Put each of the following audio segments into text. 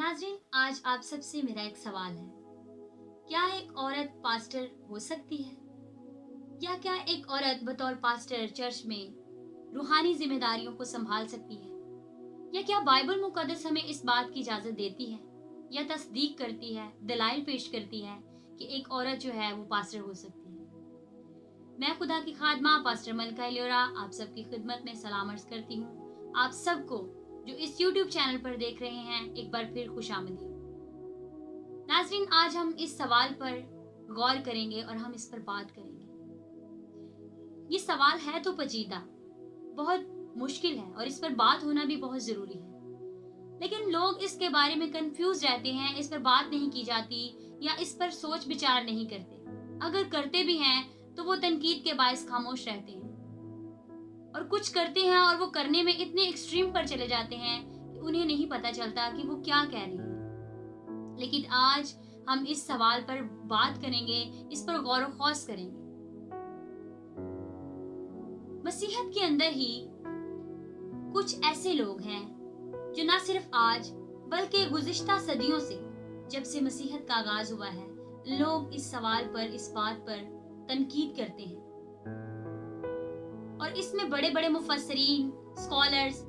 नाज़रीन, आज आप सबसे मेरा एक सवाल है। क्या एक औरत पास्टर हो सकती है? या क्या एक औरत बतौर पास्टर चर्च में रूहानी जिम्मेदारियों को संभाल सकती है? या क्या बाइबल मुकद्दस हमें इस बात की इजाजत देती है या तस्दीक करती है, दलाइल पेश करती है कि एक औरत जो है वो पास्टर हो सकती है? मैं खुदा की खादमा पास्टर मलका एलियोरा आप सबकी खिदमत में सलाम अर्ज करती हूँ। आप सबको जो इस YouTube चैनल पर देख रहे हैं, एक बार फिर खुशामदीद। नाज़रीन, आज हम इस सवाल पर गौर करेंगे और हम इस पर बात करेंगे। ये सवाल है तो पेचीदा, बहुत मुश्किल है और इस पर बात होना भी बहुत जरूरी है। लेकिन लोग इसके बारे में कंफ्यूज रहते हैं, इस पर बात नहीं की जाती या इस पर सोच विचार नहीं करते। अगर करते भी हैं तो वो तनकीद के बायस खामोश रहते हैं, और कुछ करते हैं और वो करने में इतने एक्सट्रीम पर चले जाते हैं कि उन्हें नहीं पता चलता कि वो क्या कह रहे हैं। लेकिन आज हम इस सवाल पर बात करेंगे, इस पर गौर व खौस करेंगे। मसीहत के अंदर ही कुछ ऐसे लोग हैं जो न सिर्फ आज बल्कि गुज़िश्ता सदियों से, जब से मसीहत का आगाज हुआ है, लोग इस सवाल पर, इस बात पर तनकीद करते हैं। और इसमें बड़े बड़े मुफस्सरीन, स्कॉलर्स,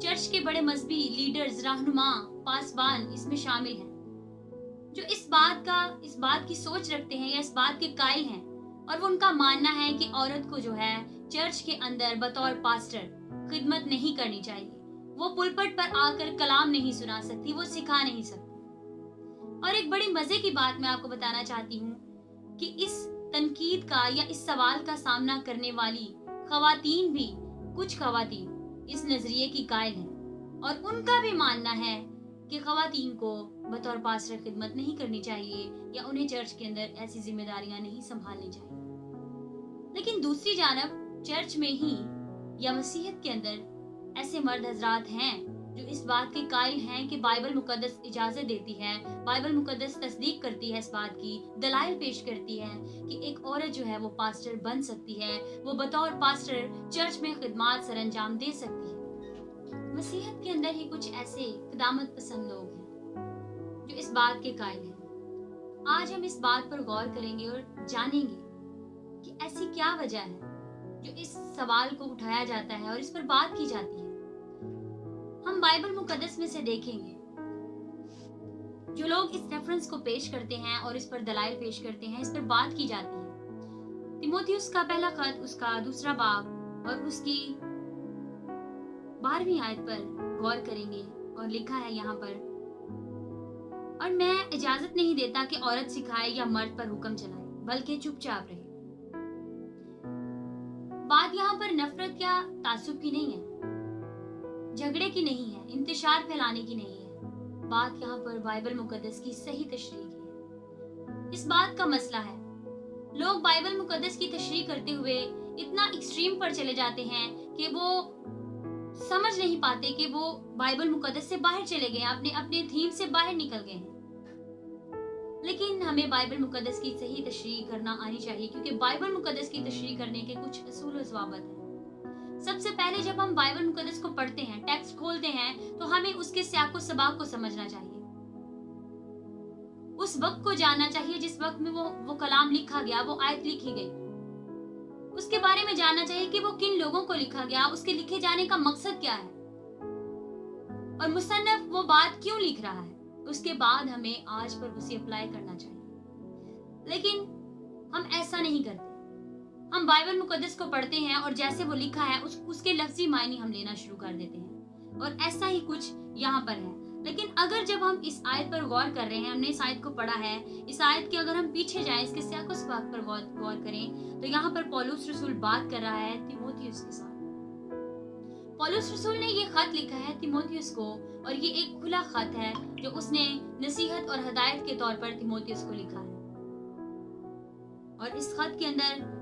चर्च के बड़े मजहबी लीडर्स, रहनुमा, पासबान इसमें शामिल हैं, जो इस बात की सोच रखते हैं या इस बात के कायल हैं। और वो उनका मानना है कि औरत को जो है चर्च के अंदर बतौर पास्टर खिदमत नहीं करनी चाहिए। वो पुलपट पर आकर कलाम नहीं सुना सकती, वो सिखा नहीं सकती। और एक बड़ी मजे की बात मैं आपको बताना चाहती हूँ कि इस तनकीद का या इस सवाल का सामना करने वाली खवातीन भी, कुछ खवातीन इस नजरिए की कायल हैं और उनका भी मानना है कि खवातीन को बतौर पास्टर खिदमत नहीं करनी चाहिए या उन्हें चर्च के अंदर ऐसी जिम्मेदारियां नहीं संभालनी चाहिए। लेकिन दूसरी जानब चर्च में ही या मसीहत के अंदर ऐसे मर्द हजरात हैं जो इस बात के कायल हैं कि बाइबल मुकद्दस इजाजत देती है, बाइबल मुकद्दस तस्दीक करती है, इस बात की दलाइल पेश करती है कि एक औरत जो है वो पास्टर बन सकती है, वो बतौर पास्टर चर्च में खिदमत सर अंजाम दे सकती है। मसीहत के अंदर ही कुछ ऐसे क़िदामत पसंद लोग हैं जो इस बात के कायल हैं। आज हम इस बात पर गौर करेंगे और जानेंगे कि ऐसी क्या वजह है जो इस सवाल को उठाया जाता है और इस पर बात की जाती है। हम बाइबल मुकद्दस में से देखेंगे जो लोग इस रेफरेंस को पेश करते हैं और इस पर दलाइल पेश करते हैं, इस पर बात की जाती है। तिमोथियुस का पहला खत, उसका दूसरा बाब और उसकी 12वीं आयत पर गौर करेंगे और लिखा है यहाँ पर, और मैं इजाजत नहीं देता कि औरत सिखाए या मर्द पर हुक्म चलाए, बल्कि चुपचाप रहे। बात यहाँ पर नफरत या तासुब की नहीं है, झगड़े की नहीं है, इंतशार फैलाने की नहीं है। बात यहाँ पर बाइबल मुकद्दस की सही तशरीह की है। इस बात का मसला है, लोग बाइबल मुकद्दस की तशरीह करते हुए इतना एक्सट्रीम पर चले जाते हैं कि वो समझ नहीं पाते कि वो बाइबल मुकद्दस से बाहर चले गए, अपने अपने थीम से बाहर निकल गए हैं। लेकिन हमें बाइबल मुकद्दस की सही तशरीह करना आनी चाहिए, क्योंकि बाइबल मुकद्दस की तशरीह करने के कुछ असूल व ज़वाबित हैं। सबसे पहले जब हम बाइबल मुकद्दस को पढ़ते हैं, टेक्स्ट खोलते हैं, तो हमें उसके सियाको सबाक को समझना चाहिए, उस वक्त को जानना चाहिए जिस वक्त में वो कलाम लिखा गया, वो आयत लिखी गई। उसके बारे में जानना चाहिए कि वो किन लोगों को लिखा गया, उसके लिखे जाने का मकसद क्या है और मुसन्निफ वो बात क्यों लिख रहा है। उसके बाद हमें आज पर उसे अप्लाई करना चाहिए। लेकिन हम ऐसा नहीं करते। हम बाइबल मुकद्दस को पढ़ते हैं और जैसे वो लिखा है उसके लफ्जी मायने हम लेना शुरू कर देते हैं, और ऐसा ही कुछ यहाँ पर है। लेकिन अगर जब हम इस आयत पर गौर कर रहे हैं, हमने इस आयत को पढ़ा है, इस आयत के अगर हम पीछे जाएं, इसके सियाको सबाक पर गौर करें, तो यहाँ पर पौलुस रसूल बात कर रहा है तिमोथियुस के साथ। पौलुस रसूल ने ये खत लिखा है तिमोथियुस को, और ये एक खुला खत है जो उसने नसीहत और हदायत के तौर पर तिमोथियुस को लिखा है। और इस खत के अंदर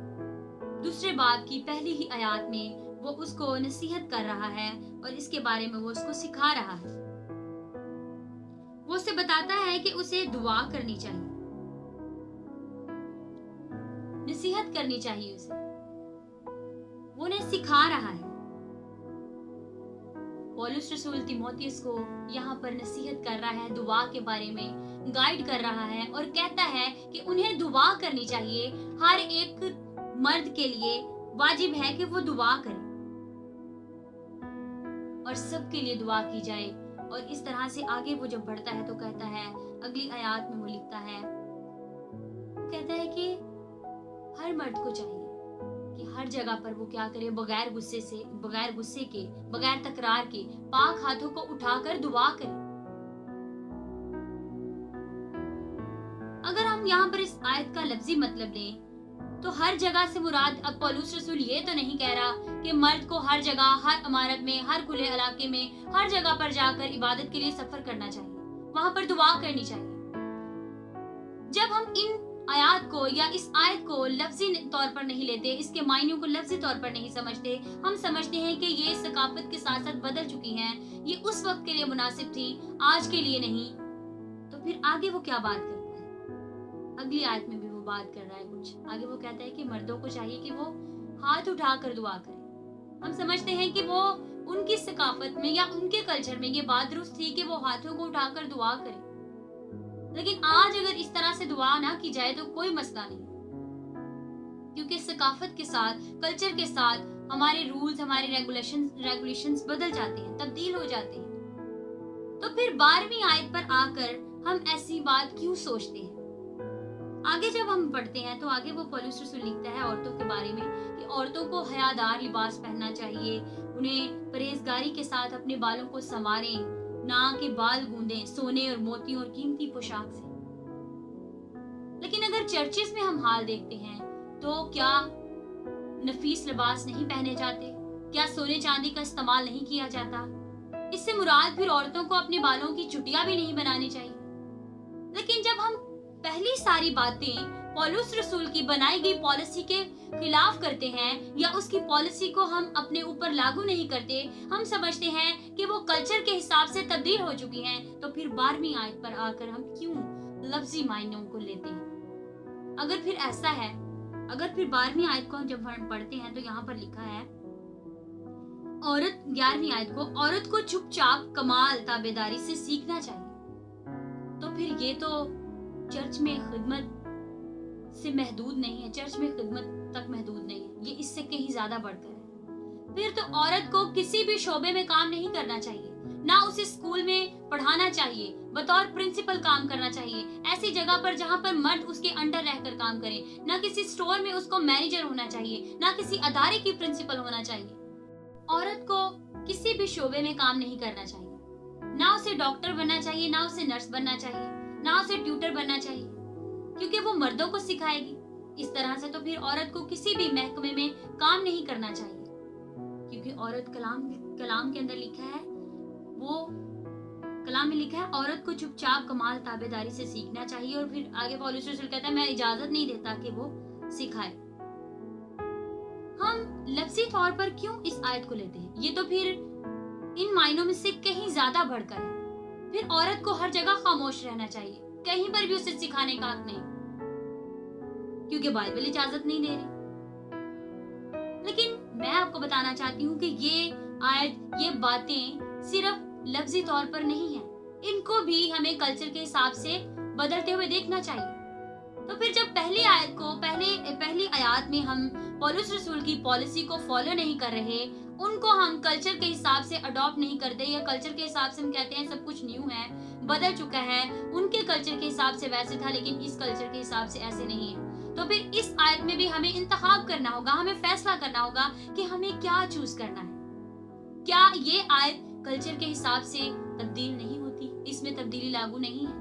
दूसरे बाब की पहली ही आयत में वो उसको नसीहत कर रहा है और इसके बारे में वो उसको सिखा रहा है। वो उसे बताता है कि उसे दुआ करनी चाहिए, नसीहत करनी चाहिए उसे, वो उन्हें सिखा रहा है। पौलुस रसूल तिमोथियस को यहाँ पर नसीहत कर रहा है, दुआ के बारे में गाइड कर रहा है और कहता है कि उन्हें दुआ करनी चाहिए। हर एक मर्द के लिए वाजिब है कि वो दुआ करे और सबके लिए दुआ की जाए। और इस तरह से आगे वो जब बढ़ता है तो कहता है, अगली आयत में वो लिखता है, कहता है कि हर मर्द को चाहिए कि हर जगह पर वो क्या करे, बगैर गुस्से के, बगैर तकरार के, पाक हाथों को उठाकर दुआ करे। अगर हम यहाँ पर इस आयत का लफ्जी मतलब लें तो हर जगह से मुराद अब पौलुस रसूल ये तो नहीं कह रहा कि मर्द को हर जगह, हर इमारत में, हर खुले इलाके में, हर जगह पर जाकर इबादत के लिए सफर करना चाहिए, वहां पर दुआ करनी चाहिए। जब हम इन आयत को या इस आयत को लफ्जी तौर पर नहीं लेते, इसके मायनों को लफ्जी तौर पर नहीं समझते, हम समझते हैं कि ये सकाफत के साथ साथ बदल चुकी हैं, ये उस वक्त के लिए मुनासिब थी, आज के लिए नहीं। तो फिर आगे वो क्या बात करता है? अगली आयत में भी वो बात कर रहा है कुछ आगे। वो कहता है कि मर्दों को चाहिए कि वो हाथ उठाकर दुआ करें। हम समझते हैं कि वो उनकी सकाफत में या उनके कल्चर में ये बात दुरुस्त थी कि वो हाथों को उठाकर दुआ करें, लेकिन आज अगर इस तरह से दुआ ना की जाए तो कोई मसला नहीं, क्योंकि सकाफत के साथ, कल्चर के साथ हमारे रूल्स, हमारे रेगुलेशंस बदल जाते हैं, तब्दील हो जाते हैं। तो फिर 12वीं आयत पर आकर हम ऐसी बात क्यों सोचते हैं? आगे जब हम पढ़ते हैं तो आगे वो पौलुस रसूल लिखता है औरतों के बारे में कि औरतों को हयादार लिबास पहनना चाहिए, उन्हें परहेजगारी के साथ अपने बालों को संवारें, ना के बाल गूंदें सोने और मोतियों और कीमती पोशाक से। लेकिन अगर चर्चेस में हम हाल देखते हैं तो क्या नफीस लिबास नहीं पहने जाते? क्या सोने चांदी का इस्तेमाल नहीं किया जाता? इससे मुराद फिर औरतों को अपने बालों की चुटिया भी नहीं बनानी चाहिए। लेकिन जब हम पहली सारी बातें पौलुस रसूल की बनाई गई पॉलिसी के खिलाफ करते हैं या उसकी पॉलिसी को हम अपने ऊपर लागू नहीं करते, हम समझते हैं कि वो कल्चर के हिसाब से तब्दील हो चुकी हैं, तो फिर 12वीं आयत पर आकर हम क्यों लफ्जी मायनों को लेते हैं? अगर फिर ऐसा है, अगर फिर 12वीं आयत को जब हम पढ़ते हैं तो यहाँ पर लिखा है, औरत 11वीं आयत को, औरत को चुपचाप कमाल ताबेदारी से सीखना चाहिए। तो फिर ये तो चर्च में खिदमत से महदूद नहीं है, चर्च में खिदमत तक महदूद नहीं है, ये इससे कहीं ज्यादा बढ़कर है। फिर तो औरत को किसी भी शोबे में काम नहीं करना चाहिए, ना उसे स्कूल में पढ़ाना चाहिए, बतौर प्रिंसिपल काम करना चाहिए, ऐसी जगह पर जहाँ पर मर्द उसके अंडर रहकर काम करे, ना किसी स्टोर में उसको मैनेजर होना चाहिए, ना किसी अदारे की प्रिंसिपल होना चाहिए। औरत को किसी भी शोबे में काम नहीं करना चाहिए, ना उसे डॉक्टर बनना चाहिए, ना उसे नर्स बनना चाहिए, ना उसे ट्यूटर बनना चाहिए, क्योंकि वो मर्दों को सिखाएगी। इस तरह से तो फिर औरत को किसी भी महकमे में काम नहीं करना चाहिए, क्योंकि औरत कलाम के अंदर लिखा है, वो कलाम में लिखा है, औरत को चुपचाप कमाल ताबेदारी से सीखना चाहिए। और फिर आगे पौलुस रसूल कहता है, मैं इजाजत नहीं देता कि वो सिखाए। हम लफ्जी तौर पर क्यों इस आयत को लेते हैं? ये तो फिर इन मायनों में से कहीं ज्यादा बढ़कर है। फिर औरत को हर जगह खामोश रहना चाहिए, कहीं पर भी उसे सिखाने का हक नहीं, क्योंकि बाइबल इजाजत नहीं दे रही। लेकिन मैं आपको बताना चाहती हूँ कि ये आयत, ये बातें सिर्फ लफ्जी तौर पर नहीं है, इनको भी हमें कल्चर के हिसाब से बदलते हुए देखना चाहिए। तो फिर जब पहली आयत में हम पौलुस रसूल की पॉलिसी को फॉलो नहीं कर रहे, उनको हम कल्चर के हिसाब से अडॉप्ट नहीं करते, या कल्चर के हिसाब से हम कहते हैं सब कुछ न्यू है, बदल चुका है, उनके कल्चर के हिसाब से वैसे था लेकिन इस कल्चर के हिसाब से ऐसे नहीं है, तो फिर इस आयत में भी हमें इंतखाब करना होगा, हमें फैसला करना होगा कि हमें क्या चूज करना है। क्या ये आयत कल्चर के हिसाब से तब्दील नहीं होती, इसमें तब्दीली लागू नहीं है?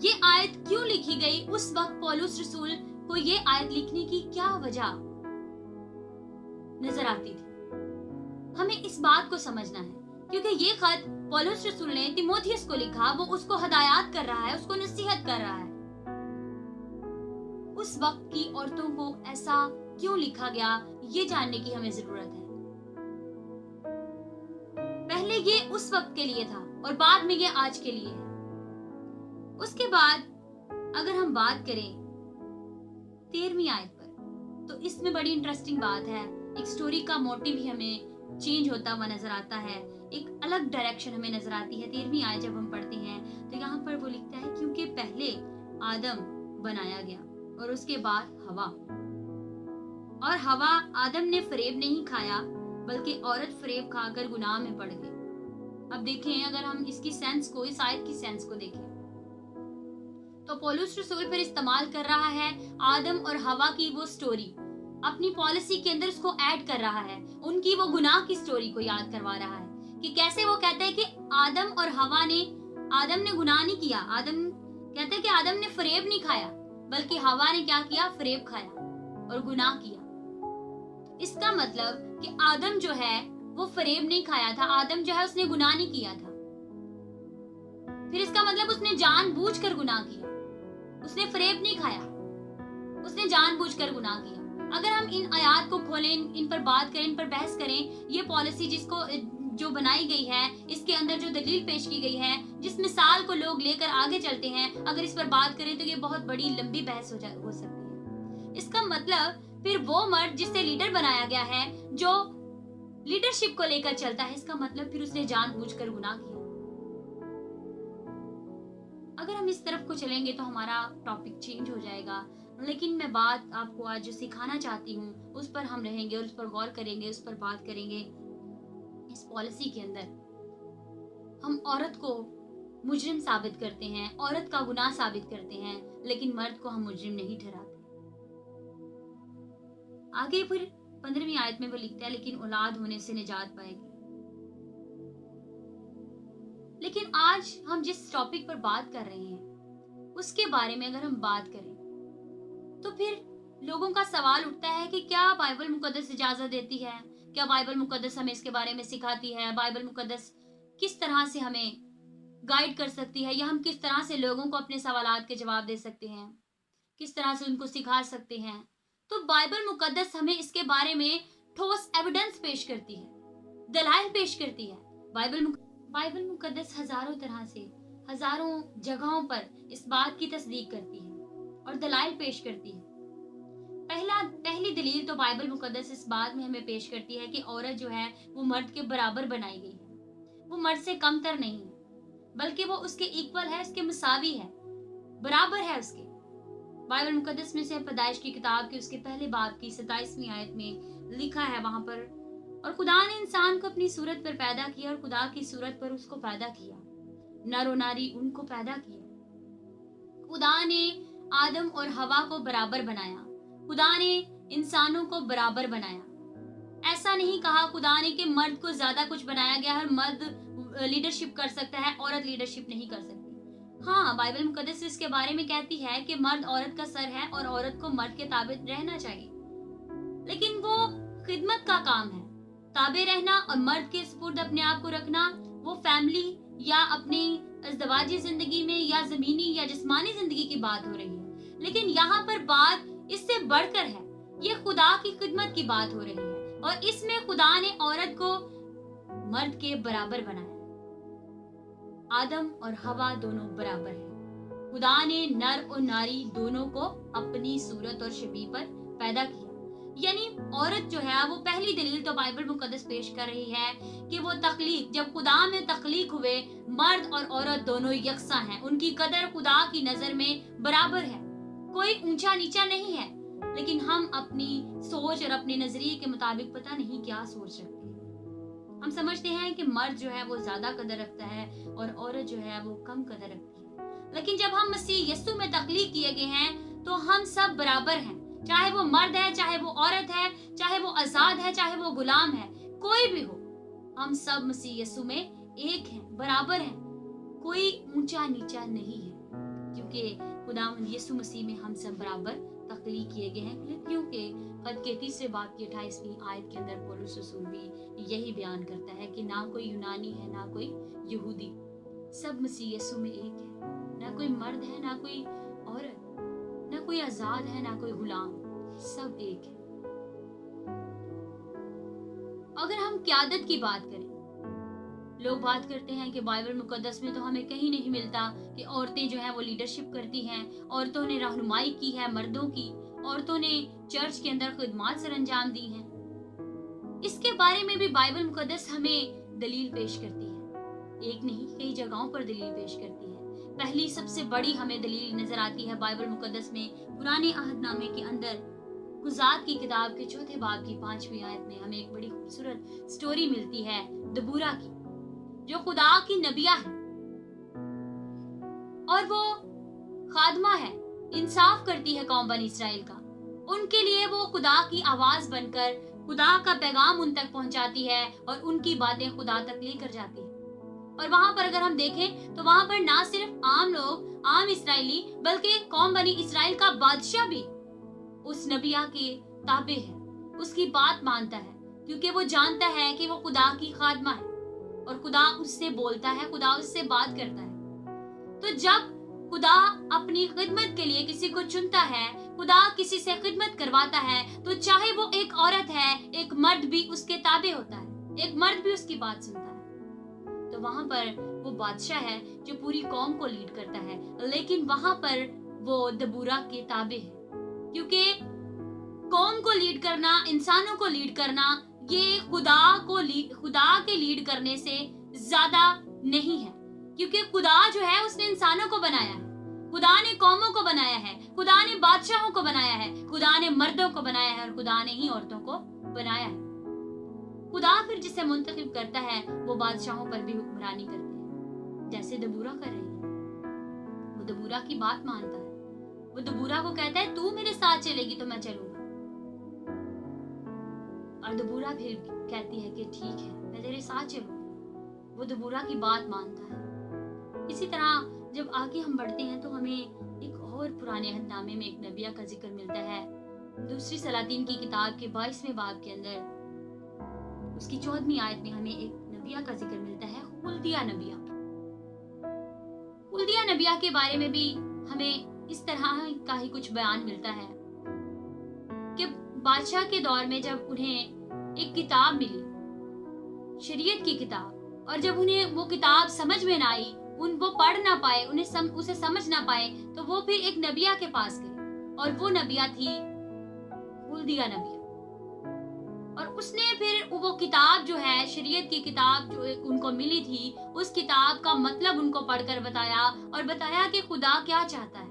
ये आयत क्यों लिखी गई? उस वक्त पौलुस रसूल को ये आयत लिखने की क्या वजह नजर आती थी? हमें इस बात को समझना है, क्योंकि ये खत पौलुस रसूल ने तिमोथियस को लिखा, वो उसको हदायत कर रहा है, उसको नसीहत कर रहा है। उस वक्त की औरतों को ऐसा क्यों लिखा गया, ये जानने की हमें जरूरत है। पहले ये उस वक्त के लिए था और बाद में ये आज के लिए है। उसके बाद अगर हम बात करें 13वीं आयत पर, तो इसमें बड़ी इंटरेस्टिंग बात है, एक स्टोरी का मोटिव भी हमें चेंज होता हुआ नजर आता है, एक अलग डायरेक्शन हमें नजर आती है। 13वीं आयत जब हम पढ़ते हैं तो यहाँ पर वो लिखता है, क्योंकि पहले आदम बनाया गया और उसके बाद हवा, और हवा आदम ने फरेब नहीं खाया बल्कि औरत फरेब खाकर गुनाह में पड़ गई। अब देखें, अगर हम इसकी सेंस को, इस आयत की सेंस को देखें तो पौलुस रसूल फिर इस्तेमाल कर रहा है आदम और हवा की वो स्टोरी, अपनी पॉलिसी के अंदर उसको ऐड कर रहा है, उनकी वो गुनाह की स्टोरी को याद करवा रहा है कि कैसे वो कहते हैं कि आदम और हवा ने, आदम ने गुनाह नहीं किया, आदम कहते हैं कि आदम ने फरेब नहीं खाया बल्कि हवा ने क्या किया, फरेब खाया और गुनाह किया। इसका मतलब कि आदम जो है वो फरेब नहीं खाया था, आदम जो है उसने गुनाह नहीं किया था। फिर इसका मतलब उसने जानबूझकर गुनाह किया, उसने फरेब नहीं खाया, उसने जानबूझकर गुनाह किया। अगर हम इन आयात को खोलें, इन पर बात करें, इन पर बहस करें, ये पॉलिसी जिसको जो बनाई गई है, इसके अंदर जो दलील पेश की गई है, जिस मिसाल को लोग लेकर आगे चलते हैं, अगर इस पर बात करें तो ये बहुत बड़ी लंबी बहस हो सकती है। इसका मतलब फिर वो मर्द जिससे लीडर बनाया गया है, जो लीडरशिप को लेकर चलता है, इसका मतलब फिर उसने जानबूझकर गुनाह किया। अगर हम इस तरफ को चलेंगे तो हमारा टॉपिक चेंज हो जाएगा, लेकिन मैं बात आपको आज जो सिखाना चाहती हूँ उस पर हम रहेंगे और उस पर गौर करेंगे, उस पर बात करेंगे। इस पॉलिसी के अंदर हम औरत को मुजरिम साबित करते हैं, औरत का गुनाह साबित करते हैं, लेकिन मर्द को हम मुजरिम नहीं ठहराते। आगे फिर 15वीं आयत में वो लिखता है, लेकिन औलाद होने से निजात पाएगी। लेकिन आज हम जिस टॉपिक पर बात कर रहे हैं उसके बारे में अगर हम बात करें तो फिर लोगों का सवाल उठता है कि क्या बाइबल मुकद्दस इजाजत देती है, क्या बाइबल मुकद्दस हमें इसके बारे में सिखाती है, बाइबल मुकद्दस किस तरह से हमें गाइड कर सकती है, या हम किस तरह से लोगों को अपने सवालात के जवाब दे सकते हैं, किस तरह से उनको सिखा सकते हैं। तो बाइबल मुकद्दस हमें इसके बारे में ठोस एविडेंस पेश करती है, दलाइल पेश करती है। बाइबल मुकद्दस हजारों तरह से, हजारों जगहों पर इस बात की तस्दीक करती है और दलाइल पेश करती है। पहली दलील तो बाइबल मुकद्दस इस बात में हमें पेश करती है कि औरत जो है वो मर्द के बराबर बनाई गई है, वो मर्द से कमतर नहीं है, बल्कि वो उसके इक्वल है, उसके मुसावी है, बराबर है उसके। बाइबल मुकद्दस में से पैदाइश की किताब के उसके पहले बाब की 27वीं आयत में लिखा है वहां पर, और खुदा ने इंसान को अपनी सूरत पर पैदा किया और खुदा की सूरत पर उसको पैदा किया, नर और नारी उनको पैदा किया। खुदा ने आदम और हवा को बराबर बनाया, खुदा ने इंसानों को बराबर बनाया। ऐसा नहीं कहा खुदा ने कि मर्द को ज्यादा कुछ बनाया गया है, मर्द लीडरशिप कर सकता है, औरत लीडरशिप नहीं कर सकती। हाँ, बाइबल मुकद्दस इसके बारे में कहती है कि मर्द औरत का सर है और औरत को मर्द के ताबे रहना चाहिए, लेकिन वो खिदमत का काम है, ताबे रहना और मर्द के सुपुर्द अपने आप को रखना। वो फैमिली या अपनी अज़दवाजी जिंदगी में या जमीनी या जिस्मानी जिंदगी की बात हो रही है, लेकिन यहाँ पर बात इससे बढ़कर है, ये खुदा की खिदमत की बात हो रही है, और इसमें खुदा ने औरत को मर्द के बराबर बनाया। आदम और हवा दोनों बराबर हैं। खुदा ने नर और नारी दोनों को अपनी सूरत और शबीह पर पैदा किया। यानी औरत जो है वो पहली दलील तो बाइबल मुकद्दस पेश कर रही है कि वो तख्लीक, जब खुदा में तख्लीक हुए, मर्द और औरत दोनों यकसा हैं, उनकी कदर खुदा की नजर में बराबर है, कोई ऊंचा नीचा नहीं है। लेकिन हम अपनी सोच और अपने नजरिए के मुताबिक पता नहीं क्या सोच रखते हैं। हम समझते हैं कि मर्द जो है वो ज्यादा कदर रखता है और औरत जो है वो कम कदर रखती है, लेकिन जब हम मसीह यीशु में तख्लीक किए गए हैं तो हम सब बराबर हैं, चाहे वो मर्द है, चाहे वो औरत है, चाहे वो आजाद है, चाहे वो गुलाम है, कोई भी हो, हम सब मसीह यीशु में एक हैं, बराबर हैं, कोई ऊंचा नीचा नहीं है, क्योंकि खुदा यीशु मसीह में हम सब बराबर तख्लीक किए गए हैं। क्योंकि खत के 3 बाब की 28वीं आयत के अंदर पौलुस रसूल भी यही बयान करता है कि ना कोई यूनानी है ना कोई यहूदी, सब मसीह यीशु में एक है, ना कोई मर्द है ना कोई औरत, ना कोई आजाद है ना कोई गुलाम, सब एक है। अगर हम क़यादत की बात करें, लोग बात करते हैं कि बाइबल मुकद्दस में तो हमें कहीं नहीं मिलता कि औरतें जो हैं वो लीडरशिप करती हैं, औरतों ने रहनुमाई की है मर्दों की, औरतों ने चर्च के अंदर खिदमत सर अंजाम दी हैं। इसके बारे में भी बाइबल मुकद्दस हमें दलील पेश करती है। एक नहीं, कई जगहों पर दलील पेश करती है। पहली सबसे बड़ी हमें दलील नजर आती है बाइबल मुकद्दस में पुराने अहदनामे के अंदर गुज़ात की किताब के 4 बाब की 5वीं आयत में हमें एक बड़ी खूबसूरत स्टोरी मिलती है दबूरा की, जो खुदा की नबिया है और वो खादमा है, इंसाफ करती है कौम बनी इसराइल का। उनके लिए वो खुदा की आवाज बनकर खुदा का पैगाम उन तक पहुंचाती है और उनकी बातें खुदा तक लेकर जाती है। और वहां पर अगर हम देखें तो वहां पर ना सिर्फ आम लोग, आम इसराइली, बल्कि कौम बनी इसराइल का बादशाह भी उस नबिया के ताबे है, उसकी बात मानता है, क्योंकि वो जानता है कि वो खुदा की खादमा है और खुदा उससे बोलता है, खुदा उससे बात करता है। तो जब खुदा अपनी खिदमत के लिए किसी को चुनता है, खुदा किसी से खिदमत करवाता है, तो चाहे वो एक औरत है, एक मर्द भी उसके ताबे होता है, एक मर्द भी उसकी बात सुनता है। तो वहां पर वो बादशाह है जो पूरी कौम को लीड करता है, लेकिन वहां पर वो दबूरा के ताबे है, क्योंकि कौम को लीड करना, इंसानों को लीड करना, ये खुदा के लीड करने से ज्यादा नहीं है, क्योंकि खुदा जो है उसने इंसानों को बनाया है, खुदा ने कौमों को बनाया है, खुदा ने बादशाहों को बनाया है, खुदा ने मर्दों को बनाया है और खुदा ने ही औरतों को बनाया है। खुदा फिर जिसे मुंतखब करता है वो बादशाहों पर भी हुक्मरानी करते हैं, जैसे दबूरा कर रही है। वो दबूरा की बात मानता है, वो दबूरा को कहता है तू मेरे साथ चलेगी तो मैं चलूंगा, और दबूरा फिर कहती है कि ठीक है मैं तेरे साथ चलूंगी। वो दबूरा की बात मानता है। इसी तरह जब आगे हम बढ़ते हैं तो हमें एक और पुराने अहदनामे में एक नबिया का जिक्र मिलता है। दूसरी सलातीन की किताब के 22वें बाब के अंदर उसकी 14वीं आयत में हमें एक नबिया का जिक्र मिलता है, हुल्दिया नबिया। हुल्दिया नबिया के बारे में भी हमें इस तरह का ही कुछ बयान मिलता है कि बादशाह के दौर में जब उन्हें एक किताब मिली, शरीयत की किताब, और जब उन्हें वो किताब समझ में ना आई, वो पढ़ ना पाए, उसे समझ ना पाए, तो वो फिर एक नबिया के पास गए और वो नबिया थी हुल्दिया नबिया। और उसने फिर वो किताब जो है, शरीयत की किताब जो उनको मिली थी, उस किताब का मतलब उनको पढ़कर बताया और बताया कि खुदा क्या चाहता है।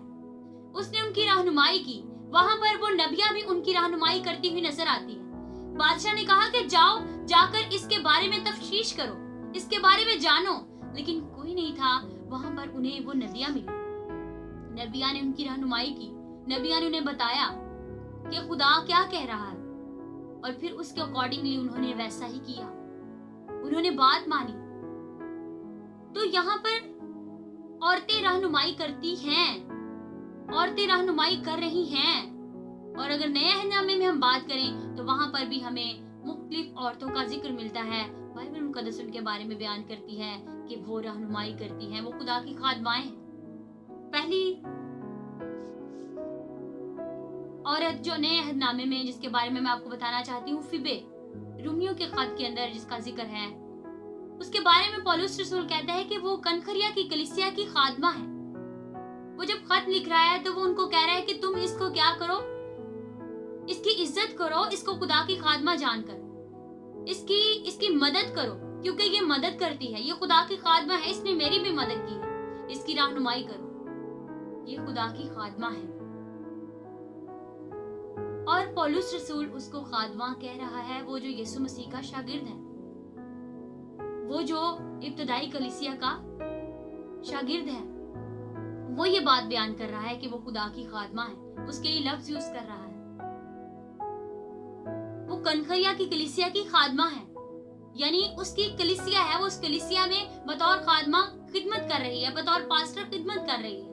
उसने उनकी रहनुमाई की। वहां पर वो नबिया भी उनकी रहनुमाई करती हुई नजर आती है। बादशाह ने कहा कि जाओ, जाकर इसके बारे में तफ्तीश करो, इसके बारे में जानो, लेकिन कोई नहीं था वहां पर। उन्हें वो नबिया मिली, नबिया ने उनकी रहनुमाई की, नबिया ने उन्हें बताया कि खुदा क्या कह रहा है, और फिर उसके अकॉर्डिंगली उन्होंने वैसा ही किया, उन्होंने बात मानी। तो यहाँ पर औरतें रहनुमाई करती हैं, औरतें रहनुमाई कर रही हैं। और अगर नए अहदनामे में हम बात करें तो वहां पर भी हमें मुख्तलिफ औरतों का जिक्र मिलता है। बाइबल मुकद्दस उनके बारे में बयान करती है कि वो रहनुमाई करती हैं, वो खुदा की खादमाएं हैं। पहली औरत जो नए अहदनामे में, जिसके बारे में मैं आपको बताना चाहती हूँ, फिबे, रोमियो के खत के अंदर जिसका जिक्र है, उसके बारे में पौलुस रसूल कहता है कि वो कनखरिया की कलीसिया की खादमा है। वो जब खत लिख रहा है तो वो उनको कह रहा है कि तुम इसको क्या करो, इसकी इज्जत करो, इसको खुदा की खादमा जानकर इसकी मदद करो, क्योंकि ये मदद करती है, ये खुदा की खादमा है, इसने मेरी भी मदद की है, इसकी रहनुमाई करो, ये खुदा की खादमा है। और पौलुस रसूल उसको खादमा कह रहा है, वो जो यीशु मसीह का शागिर्द है, वो जो इब्तदाई कलीसिया का शागिर्द है, वो ये बात बयान कर रहा है कि वो खुदा की खादमा है, उसके लिए लफ्ज यूज कर रहा है। वो कनखरिया की कलीसिया की खादमा है, यानी उसकी कलीसिया है, वो उस कलीसिया में बतौर खादमा खिदमत कर रही है, बतौर पास्टर खिदमत कर रही है।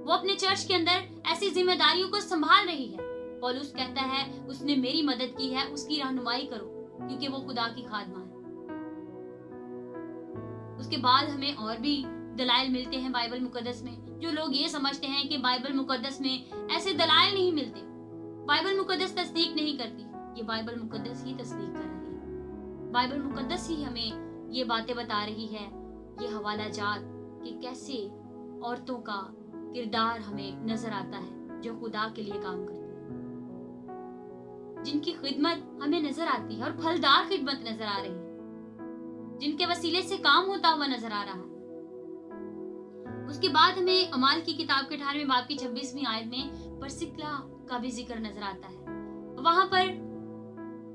वो अपने चर्च के अंदर ऐसी जिम्मेदारियों को संभाल रही है। पौलुस कहता है उसने मेरी मदद की है, उसकी रहनुमाई करो, क्योंकि वो खुदा की खादमा है। उसके बाद हमें और भी दलाइल मिलते हैं बाइबल मुकद्दस में। जो लोग ये समझते हैं कि बाइबल मुकद्दस में ऐसे दलाइल नहीं मिलते, बाइबल मुकद्दस तस्दीक नहीं करती, ये बाइबल मुकद्दस ही तस्दीक कर रही है। बाइबल मुकद्दस ही हमें ये बातें बता रही है, ये हवाला जात, कि कैसे औरतों का किरदार हमें नजर आता है जो खुदा के लिए काम करती है। जिनकी खिदमत हमें नजर आती है और फलदार खिदमत नजर आ रही है, जिनके वसीले से काम होता हुआ नजर आ रहा है। उसके बाद हमें अमाल की किताब के 18वें बाब की 26वीं आयत में परसिक्ला का भी जिक्र नजर आता है। वहां पर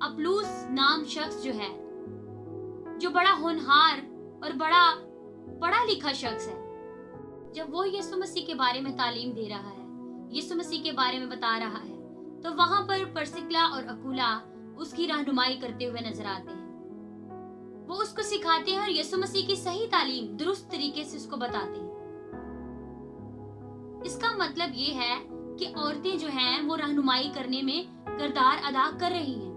अपुल्लोस नाम शख्स जो है, जो बड़ा होनहार और बड़ा पढ़ा लिखा शख्स है, जब वो यीशु मसीह के बारे में तालीम दे रहा है, यीशु मसीह के बारे में बता रहा है, तो वहां पर परसिक्ला और अकुला उसकी रहनुमाई करते हुए नजर आते हैं। वो उसको सिखाते हैं और यीशु मसीह की सही तालीम दुरुस्त तरीके से उसको बताते हैं। इसका मतलब ये है कि औरतें जो हैं वो रहनुमाई करने में किरदार अदा कर रही हैं,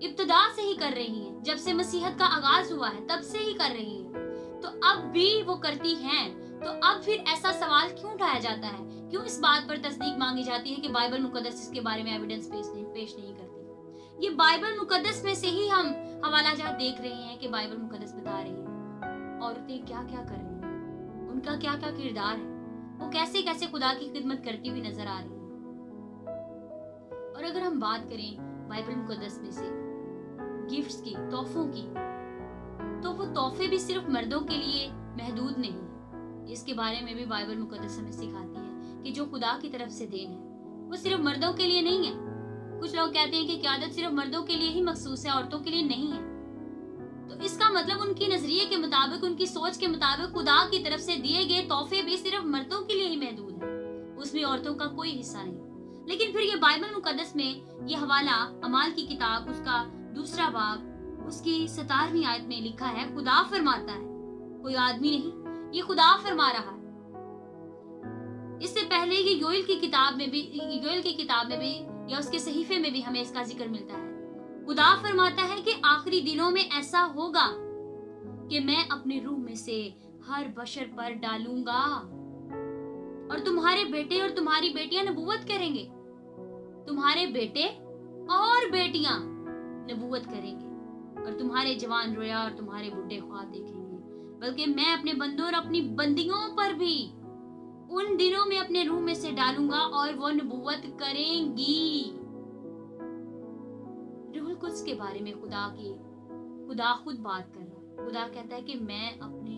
इब्तिदा से ही कर रही हैं, जब से मसीहत का आगाज हुआ है तब से ही कर रही हैं। तो अब भी वो करती हैं, तो अब फिर ऐसा सवाल क्यों उठाया जाता है, क्यों इस बात पर तस्दीक मांगी जाती है कि बाइबल मुकद्दस इसके बारे में एविडेंस पेश नहीं करती। ये बाइबल मुकद्दस में से ही हम हवालाजात देख रहे हैं कि बाइबल मुकद्दस बता रही है औरतें क्या क्या कर रही हैं, उनका क्या क्या किरदार है, वो कैसे कैसे खुदा की खिदमत करती हुई नजर आ रही है। और अगर हम बात करें बाइबल मुकद्दस में से गिफ्ट्स की, तोहफों की, तो वो तोहफे भी सिर्फ मर्दों के लिए महदूद नहीं है। इसके बारे में भी बाइबल मुकद्दस हमें सिखाती है कि जो खुदा की तरफ से देन है वो सिर्फ मर्दों के लिए नहीं है। कुछ लोग कहते हैं कि क़यादत सिर्फ मर्दों के लिए ही मखसूस है, औरतों के लिए नहीं है। तो इसका मतलब उनकी नजरिए के मुताबिक, उनकी सोच के मुताबिक खुदा की तरफ से दिए गए तोहफे भी सिर्फ मर्दों के लिए ही महदूद है, उसमें औरतों का कोई हिस्सा नहीं। लेकिन फिर ये बाइबल मुकद्दस में ये हवाला अमाल की किताब उसका 2 बाब उसकी 17वीं आयत में लिखा है, खुदा फरमाता है, कोई आदमी नहीं, ये खुदा फरमा रहा है। इससे पहले ये योएल की किताब में भी या उसके सहीफे में भी हमें इसका जिक्र मिलता है। खुदा फरमाता है कि आखिरी दिनों में ऐसा होगा कि मैं अपने रूह में से हर बशर पर डालूंगा और तुम्हारे बेटे और तुम्हारी बेटियां नबूवत करेंगे, तुम्हारे बेटे और बेटियां नबूवत करेंगे और तुम्हारे जवान रोया और तुम्हारे बुढ़े ख्वाब देखेंगे। बल्कि मैं अपने बंदों और अपनी बंदियों पर भी उन दिनों में अपने रूह में से डालूंगा और वो नबूवत करेंगी। रूहुल कुद्स के बारे में खुदा खुद बात कर रहा है। खुदा कहता है कि मैं अपने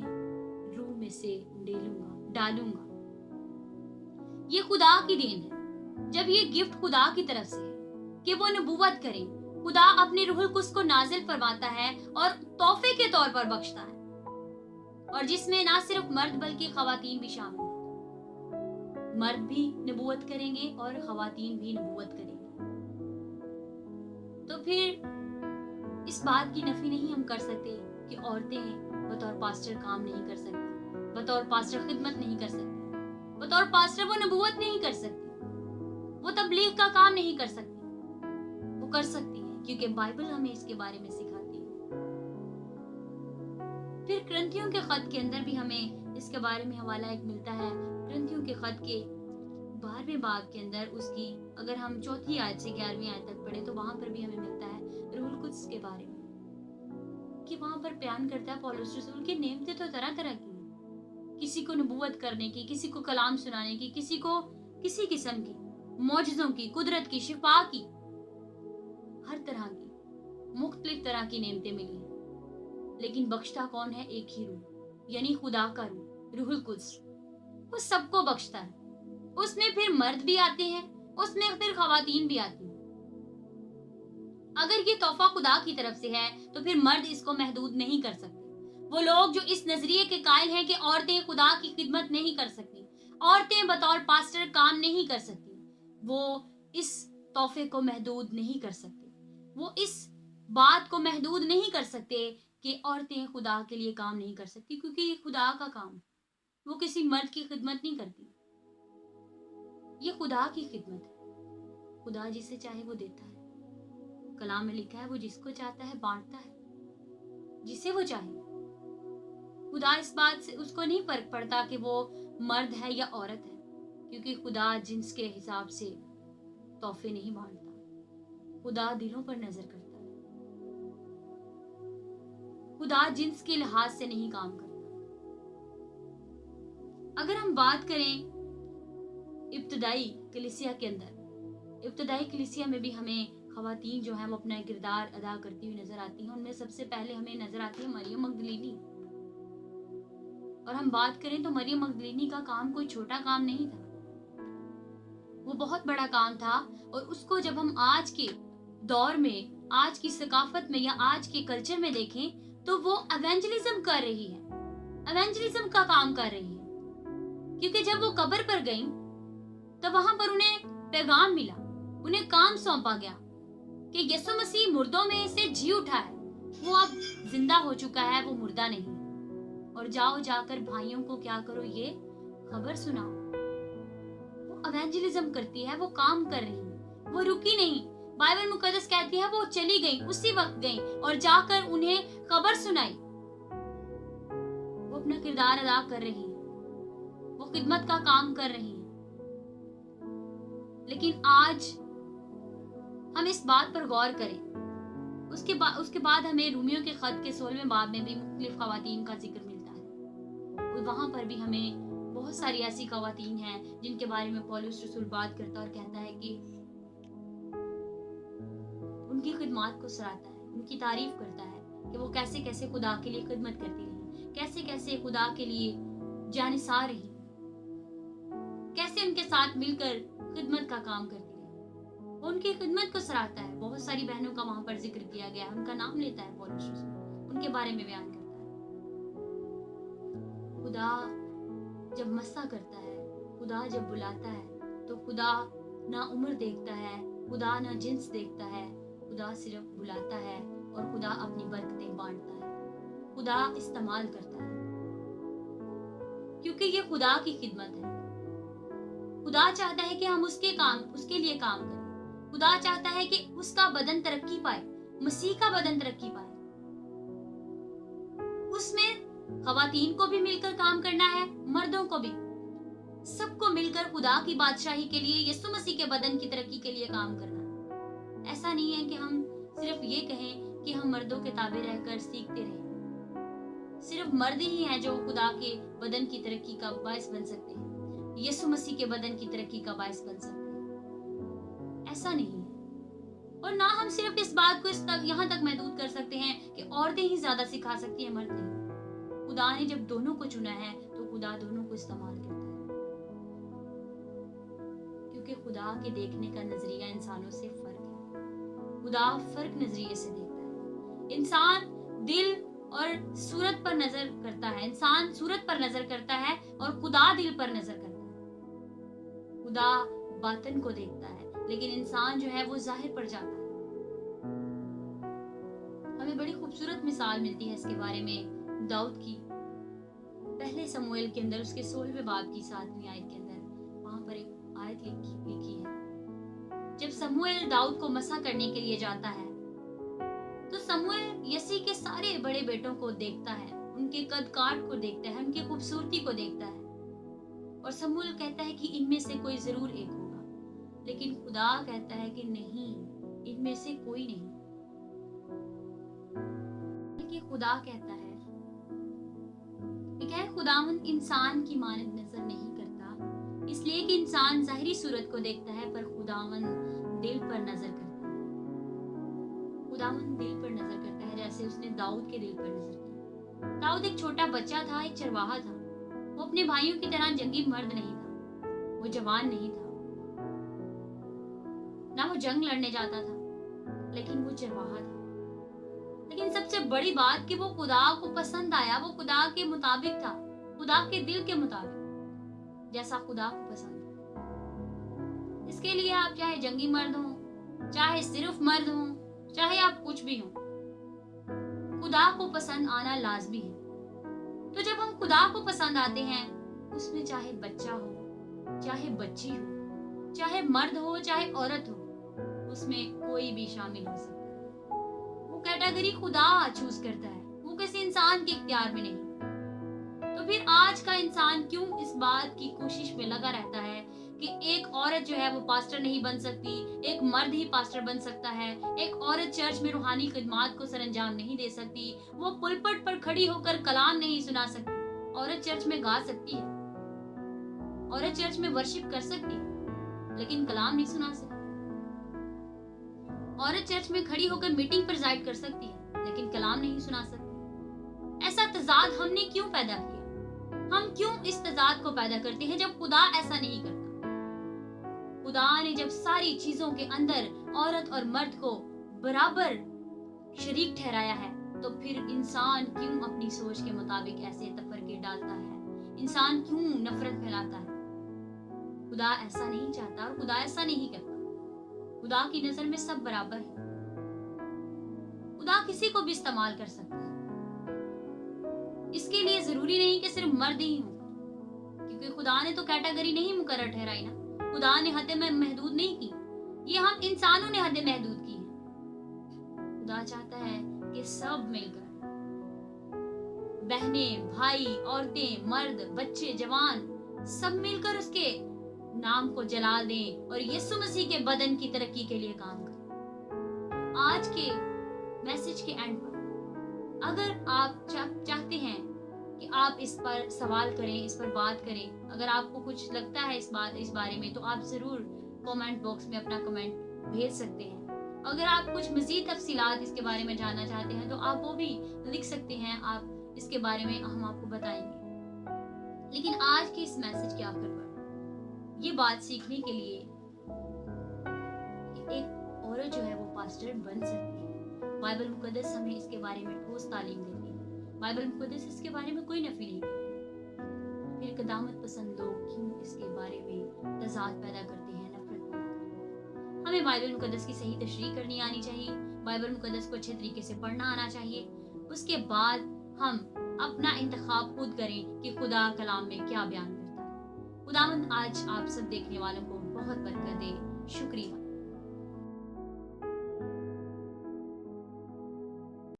रूह में से डालूंगा। ये खुदा की देन है। जब ये गिफ्ट खुदा की तरफ से है कि वो नबूवत करें, खुदा अपने रूहुल कुद्स को नाजिल फरमाता है और तोहफे के तौर पर बख्शता है, और जिसमें ना सिर्फ मर्द बल्कि खवातीन भी शामिल हैं। मर्द भी नबूवत करेंगे और खवातीन भी नबूवत करेंगे। तो फिर इस बात की नफी नहीं हम कर सकते कि औरतें बतौर पास्टर काम नहीं कर सकती, बतौर पास्टर खिदमत नहीं कर सकती, बतौर पास्टर वो नबूवत नहीं कर सकती, वो तबलीग का काम नहीं कर सकती। वो कर सकती है क्योंकि बाइबल हमें इसके बारे में सिखाती है। फिर कुरिन्थियों के खत के अंदर भी हमें इसके बारे में हवाला एक मिलता है। कुरिन्थियों के खत के 12वें बाब के अंदर उसकी अगर हम 4 आयत से 11वीं आयत तक पढ़े तो वहां पर भी हमें मिलता है रूहुल कुद्स के बारे में, कि वहां पर बयान करता है पौलुस रसूल की नेमतें तो तरह तरह की, किसी को नबूवत करने की, किसी को कलाम सुनाने की, किसी को किसी किस्म की, मौजज़ों की, कुदरत की, शिफा की, हर तरह की मुख्तलिफ तरह की नेमतें मिली हैं। लेकिन बख्शता कौन है? एक ही रूह, यानी खुदा का रूह, रूहुल कुद्स। वो सबको बख्शता है। उसमें फिर मर्द भी आते हैं, उसमें फिर खवातीन भी आती हैं। अगर ये तोहफा खुदा की तरफ से है तो फिर मर्द इसको महदूद नहीं कर सकते। वो लोग जो इस नजरिए के कायल हैं कि औरतें खुदा की खिदमत नहीं कर सकती, औरतें बतौर पास्टर काम नहीं कर सकती, वो इस तोहफे को महदूद नहीं कर सकते। वो इस बात को महदूद नहीं कर सकते कि औरतें खुदा के लिए काम नहीं कर सकती, क्योंकि ये खुदा का काम है। वो किसी मर्द की खिदमत नहीं करती, ये खुदा की खिदमत है। खुदा जिसे चाहे वो देता है। कलाम में लिखा है वो जिसको चाहता है बांटता है, जिसे वो चाहे। खुदा इस बात से उसको नहीं फर्क पड़ता कि वो मर्द है या औरत है, क्योंकि खुदा जिन्स के हिसाब से तोहफे नहीं बांटता। खुदा दिलों पर नजर करता है। खुदा जिन्स के लिहाज से नहीं काम करता। अगर हम बात करें इब्तदाई कलीसिया के अंदर, इब्तदाई कलीसिया में भी हमें खवातीन जो हैं वो अपना किरदार अदा करती हुई नजर आती हैं। उनमें सबसे पहले हमें नजर आती है मरियम मगदलीनी। और हम बात करें तो मरियम मगदलीनी का काम कोई छोटा काम नहीं था, वो बहुत बड़ा काम था। और उसको जब हम आज के दौर में, आज की सकाफत में या आज के कल्चर में देखें तो वो एवेंजलिज्म कर रही है, एवेंजलिज्म का काम कर रही है। क्योंकि जब वो कब्र पर गई तो वहां पर उन्हें पैगाम मिला, उन्हें काम सौंपा गया कि यीशु मसीह मुर्दों में से जी उठा है, वो अब जिंदा हो चुका है, वो मुर्दा नहीं। और जाओ जाकर भाइयों को क्या करो, ये खबर सुनाओ। वो एवेंजलिज्म करती है, वो काम कर रही है, वो रुकी नहीं। बाइबल मुकद्दस कहती है वो चली गई, उसी वक्त गई और जाकर उन्हें खबर सुनाई। वो अपना किरदार अदा कर रही है, वो खिदमत का काम कर रही है। लेकिन आज हम इस बात पर गौर करें, उसके बाद हमें रोमियो के खत के 16वें बाब में भी मुख्तलिफ खवातीन का जिक्र मिलता है। और वहां पर भी हमें बहुत सारी ऐसी खवातीन हैं जिनके बारे में पौलुस रसूल बात करता और कहता है कि उनकी खिदमत को सराहता है, उनकी तारीफ करता है कि वो कैसे कैसे खुदा के लिए खिदमत करती रही, कैसे कैसे खुदा के लिए जानिसार रही, कैसे उनके साथ मिलकर खिदमत का काम करती रही। वो उनकी खिदमत को सराहता है। बहुत सारी बहनों का वहां पर जिक्र किया गया, उनका नाम लेता है पौलुस रसूल, उनके बारे में बयान करता है। खुदा जब मस्सा करता है, खुदा जब बुलाता है तो खुदा ना उम्र देखता है, खुदा ना जिन्स देखता है, खुदा सिर्फ बुलाता है और खुदा अपनी बरकतें बांटता है, खुदा इस्तेमाल करता है। क्योंकि ये खुदा की खिदमत है। खुदा चाहता है कि हम उसके लिए काम करें। खुदा चाहता है कि उसका बदन तरक्की पाए, मसीह का बदन तरक्की पाए। उसमें खवातीन को भी मिलकर काम करना है, मर्दों को भी, सबको मिलकर खुदा की बादशाही के लिए, यीशु मसीह के बदन की तरक्की के लिए काम करना है। ऐसा नहीं है कि हम सिर्फ ये कहें कि हम मर्दों के ताबे रहकर सीखते रहें। सिर्फ मर्द ही हैं जो खुदा के बदन की तरक्की का बायस बन सकते हैं, यीशु मसीह के बदन की तरक्की का बायस बन सकते हैं। ऐसा नहीं है। और ना हम सिर्फ इस बात को यहाँ तक महदूद कर सकते हैं कि औरतें ही ज्यादा सिखा सकती हैं, मर्द नहीं। खुदा ने जब दोनों को चुना है तो खुदा दोनों को इस्तेमाल करता है, क्योंकि खुदा के देखने का नजरिया इंसानों से फर्क है। खुदा फर्क नजरिए से देखता है। इंसान दिल और सूरत पर नजर करता है, इंसान सूरत पर नजर करता है और खुदा दिल पर नजर करता है। खुदा बातन को देखता है, लेकिन इंसान जो है वो जाहिर पर जाता है। हमें बड़ी खूबसूरत मिसाल मिलती है इसके बारे में दाऊद की। पहले समूएल के अंदर उसके 16वें बाब की 7वीं आयत के अंदर वहां पर एक आयत लिखी है। जब समूएल दाऊद को मसा करने के लिए जाता है तो समूएल यसी के सारे बड़े बेटों को देखता है, उनके कद काठ को देखता है, उनकी खूबसूरती को देखता है और समूएल कहता है कि इनमें से कोई जरूर एक होगा। लेकिन खुदा कहता है कि नहीं, इनमें से कोई नहीं। खुदा कहता है कि खुदावंद इंसान की मानद नजर नहीं करता, इसलिए कि इंसान जाहिरी सूरत को देखता है, पर खुदावंद दिल पर नजर करता है। खुदावंद दिल पर नजर करता है, जैसे उसने दाऊद के दिल पर नजर की। दाऊद एक छोटा बच्चा था, एक चरवाहा था। वो अपने भाइयों की तरह जंगी मर्द नहीं था, वो जवान नहीं था, ना वो जंग लड़ने जाता था, लेकिन वो चरवाहा था। लेकिन सबसे बड़ी बात कि वो खुदा को पसंद आया, वो खुदा के मुताबिक था, खुदा के दिल के मुताबिक, जैसा खुदा को पसंद है। इसके लिए आप चाहे जंगी मर्द हो, चाहे सिर्फ मर्द हो, चाहे आप कुछ भी हो, खुदा को पसंद आना लाजमी है। तो जब हम खुदा को पसंद आते हैं, उसमें चाहे बच्चा हो, चाहे बच्ची हो, चाहे मर्द हो, चाहे औरत हो, उसमें कोई भी शामिल हो सकता है। वो कैटेगरी खुदा चूज करता है, वो किसी इंसान के इख्तियार में नहीं। तो फिर आज का इंसान क्यों इस बात की कोशिश में लगा रहता है कि एक औरत जो है वो पास्टर नहीं बन सकती, एक मर्द ही पास्टर बन सकता है, एक औरत चर्च में रूहानी खिदमत को सरंजाम नहीं दे सकती, वो पुलपट पर खड़ी होकर कलाम नहीं सुना सकती। औरत चर्च में गा सकती है, औरत चर्च में वर्शिप कर सकती है, लेकिन कलाम नहीं सुना सकती। औरत चर्च में खड़ी होकर मीटिंग प्रिजाइड कर सकती है, लेकिन कलाम नहीं सुना सकती। ऐसा तजाद हमने क्यों पैदा किया? हम क्यों इस तजाद को पैदा करते हैं जब खुदा ऐसा नहीं करता? खुदा ने जब सारी चीजों के अंदर औरत और मर्द को बराबर शरीक ठहराया है, तो फिर इंसान क्यों अपनी सोच के मुताबिक ऐसे तफरके डालता है? इंसान क्यों नफरत फैलाता है? खुदा ऐसा नहीं चाहता और खुदा ऐसा नहीं करता। खुदा की नजर में सब बराबर है। खुदा किसी को भी इस्तेमाल कर सकता है। इसके लिए जरूरी नहीं कि सिर्फ मर्द ही हो, क्योंकि खुदा ने तो कैटेगरी नहीं मुकर्रर ठहराई ना। खुदा ने हदें में महदूद नहीं की, ये हम इंसानों ने हदें महदूद की है। खुदा चाहता है कि सब मिलकर, बहनें, भाई, औरतें, मर्द, बच्चे, जवान, सब मिलकर उसके नाम को जलाल दें और यीशु मसीह के बदन की तरक्की के लिए काम करें। आज के मैसेज के एंड पर अगर आप चाहते हैं कि आप इस पर सवाल करें, इस पर बात करें, अगर आपको कुछ लगता है इस बारे में, तो आप जरूर कमेंट बॉक्स में अपना कमेंट भेज सकते हैं। अगर आप कुछ मजीद तफसीलात इसके बारे में जानना चाहते हैं तो आप वो भी लिख सकते हैं, आप इसके बारे में हम आपको बताएंगे। लेकिन आज के इस मैसेज के आखिर पर ये बात सीखने के लिए कि एक औरत जो है वो पास्टर बन सकती है। बाइबल मुकद्दस हमें इसके बारे में ठोस तालीम देती है। बाइबल मुकद्दस इसके बारे में कोई नफी नहीं करती। फिर कदामत पसंद लोग क्यों इसके बारे में तजाद पैदा करते हैं, नफरत पैदा करते हैं? हमें बाइबल मुकद्दस की सही तशरीह करनी आनी चाहिए। बाइबल मुकद्दस को अच्छे तरीके से पढ़ना आना चाहिए। उसके बाद हम अपना इंतखाब खुद करें कि खुदा कलाम में क्या बयान करता है। खुदावंद आज आप सब देखने वालों को बहुत बरकत दे। शुक्रिया।